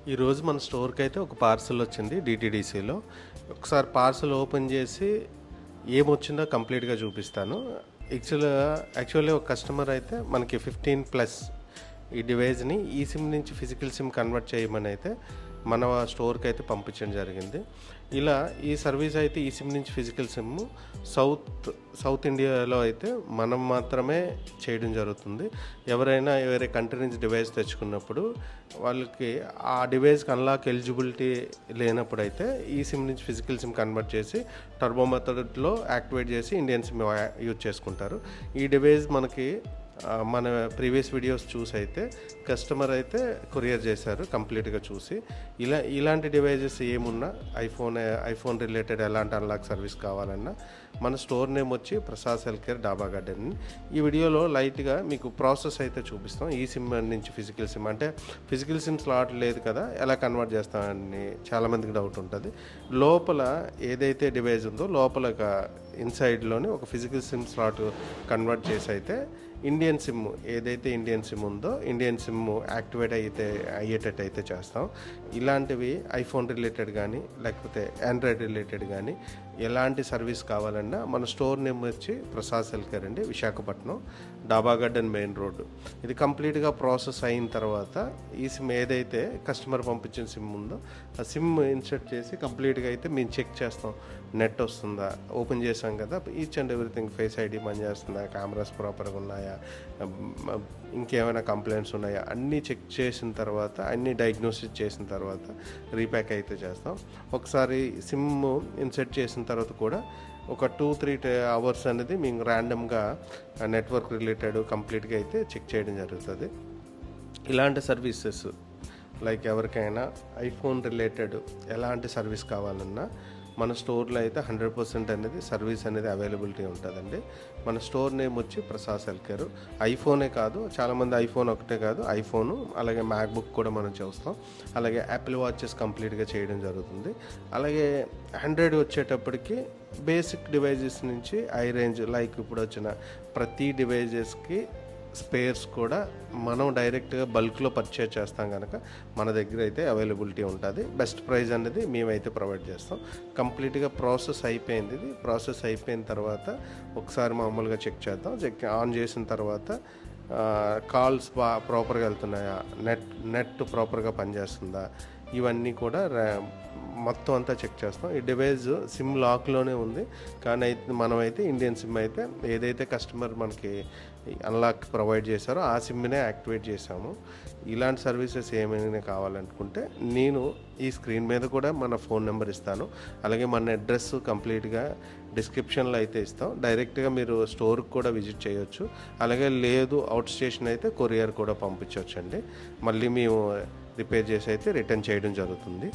ఈరోజు మన స్టోర్‌కైతే ఒక పార్సెల్ వచ్చింది డీటీడీసీలో. ఒకసారి పార్సెల్ ఓపెన్ చేసి ఏమొచ్చిందో కంప్లీట్‌గా చూపిస్తాను. యాక్చువల్లీ ఒక కస్టమర్ అయితే మనకి 15+ ఈ డివైస్‌ని ఈ సిమ్ నుంచి ఫిజికల్ సిమ్ కన్వర్ట్ చేయమని అయితే మన స్టోర్‌కి అయితే పంపించడం జరిగింది. ఇలా ఈ సర్వీస్ అయితే ఈ సిమ్ నుంచి ఫిజికల్ సిమ్ సౌత్ ఇండియాలో అయితే మనం మాత్రమే చేయడం జరుగుతుంది. ఎవరైనా వేరే కంట్రీ నుంచి డివైస్ తెచ్చుకున్నప్పుడు వాళ్ళకి ఆ డివైస్కి అన్లాక్ ఎలిజిబిలిటీ లేనప్పుడు అయితే ఈ సిమ్ నుంచి ఫిజికల్ సిమ్ కన్వర్ట్ చేసి టర్బో మెథడ్లో యాక్టివేట్ చేసి ఇండియన్ సిమ్ యూజ్ చేసుకుంటారు. ఈ డివైస్ మనకి మన ప్రీవియస్ వీడియోస్ చూసి అయితే కస్టమర్ అయితే కొరియర్ చేశారు కంప్లీట్గా చూసి. ఇలాంటి డివైజెస్ ఏమున్నా ఐఫోన్ రిలేటెడ్ ఎలాంటి అన్లాక్ సర్వీస్ కావాలన్నా మన స్టోర్ నేమ్ వచ్చి ప్రసాద్ హెల్త్ కేర్ డాబా గార్డెన్. ఈ వీడియోలో లైట్గా మీకు ప్రాసెస్ అయితే చూపిస్తాం. ఈ సిమ్ నుంచి ఫిజికల్ సిమ్ అంటే ఫిజికల్ సిమ్ స్లాట్ లేదు కదా, ఎలా కన్వర్ట్ చేస్తామని చాలామందికి డౌట్ ఉంటుంది. లోపల ఏదైతే డివైస్ ఉందో లోపల ఇన్సైడ్లోనే ఒక ఫిజికల్ సిమ్ స్లాట్ కన్వర్ట్ చేసి అయితే ఇండియన్ సిమ్ ఏదైతే ఇండియన్ సిమ్ ఉందో ఇండియన్ సిమ్ యాక్టివేట్ అయ్యేటట్టు అయితే చేస్తాం. ఇలాంటివి ఐఫోన్ రిలేటెడ్ కానీ లేకపోతే ఆండ్రాయిడ్ రిలేటెడ్ కానీ ఎలాంటి సర్వీస్ కావాలన్నా మన స్టోర్ నేమ్ వచ్చి ప్రసాద్ హెల్త్ కేర్ అండి, విశాఖపట్నం, డాబా గార్డెన్ మెయిన్ రోడ్డు. ఇది కంప్లీట్గా ప్రాసెస్ అయిన తర్వాత ఈ సిమ్ ఏదైతే కస్టమర్ పంపించిన సిమ్ ఉందో ఆ సిమ్ ఇన్సర్ట్ చేసి కంప్లీట్గా అయితే మేము చెక్ చేస్తాం. నెట్ వస్తుందా, ఓపెన్ చేసాం కదా, each and everything face ID పనిచేస్తుందా, కెమెరాస్ ప్రాపర్గా ఉన్నాయా, ఇంకేమైనా కంప్లైంట్స్ ఉన్నాయా అన్నీ చెక్ చేసిన తర్వాత అన్నీ డయాగ్నోసిస్ చేసిన తర్వాత రీప్యాక్ అయితే చేస్తాం. ఒకసారి సిమ్ ఇన్సర్ట్ చేసిన తర్వాత కూడా ఒక 2-3 అవర్స్ అనేది మేము ర్యాండమ్గా నెట్వర్క్ రిలేటెడ్ కంప్లీట్గా అయితే చెక్ చేయడం జరుగుతుంది. ఇలాంటి సర్వీసెస్ లైక్ ఎవరికైనా ఐఫోన్ రిలేటెడ్ ఎలాంటి సర్వీస్ కావాలన్నా మన స్టోర్లో అయితే 100% అనేది సర్వీస్ అనేది అవైలబిలిటీ ఉంటుందండి. మన స్టోర్ నేమ్ వచ్చి ప్రసాద్ హెల్త్ కేర్. ఐఫోనే కాదు, చాలామంది ఐఫోన్ ఒకటే కాదు, ఐఫోను అలాగే మ్యాక్బుక్ కూడా మనం చూస్తాం. అలాగే యాపిల్ వాచెస్ కంప్లీట్గా చేయడం జరుగుతుంది. అలాగే ఆండ్రాయిడ్ వచ్చేటప్పటికి బేసిక్ డివైజెస్ నుంచి ఐ రేంజ్ లైక్ ఇప్పుడు వచ్చిన ప్రతి డివైజెస్కి స్పేర్స్ కూడా మనం డైరెక్ట్గా బల్క్లో పర్చేజ్ చేస్తాం కనుక మన దగ్గర అయితే అవైలబిలిటీ ఉంటుంది. బెస్ట్ ప్రైస్ అనేది మేమైతే ప్రొవైడ్ చేస్తాం. కంప్లీట్గా ప్రాసెస్ అయిపోయింది. ఇది ప్రాసెస్ అయిపోయిన తర్వాత ఒకసారి మామూలుగా చెక్ చేద్దాం. చెక్ ఆన్ చేసిన తర్వాత కాల్స్ ప్రాపర్గా వెళ్తున్నాయా, నెట్ ప్రాపర్గా పనిచేస్తుందా, ఇవన్నీ కూడా మొత్తం అంతా చెక్ చేస్తాం. ఈ డివైస్ సిమ్ లాక్లోనే ఉంది, కానీ అయితే మనమైతే ఇండియన్ సిమ్ అయితే ఏదైతే కస్టమర్ మనకి అన్లాక్ ప్రొవైడ్ చేశారో ఆ సిమ్నే యాక్టివేట్ చేసాము. ఇలాంటి సర్వీసెస్ ఏమైనా కావాలనుకుంటే నేను ఈ స్క్రీన్ మీద కూడా మన ఫోన్ నెంబర్ ఇస్తాను. అలాగే మన అడ్రస్ కంప్లీట్గా డిస్క్రిప్షన్లో అయితే ఇస్తాం. డైరెక్ట్గా మీరు స్టోర్కి కూడా విజిట్ చేయొచ్చు. అలాగే లేదు అవుట్ స్టేషన్ అయితే కొరియర్ కూడా పంపించవచ్చు అండి. మళ్ళీ మేము రిపేర్ చేసి అయితే రిటర్న్ చేయడం జరుగుతుంది.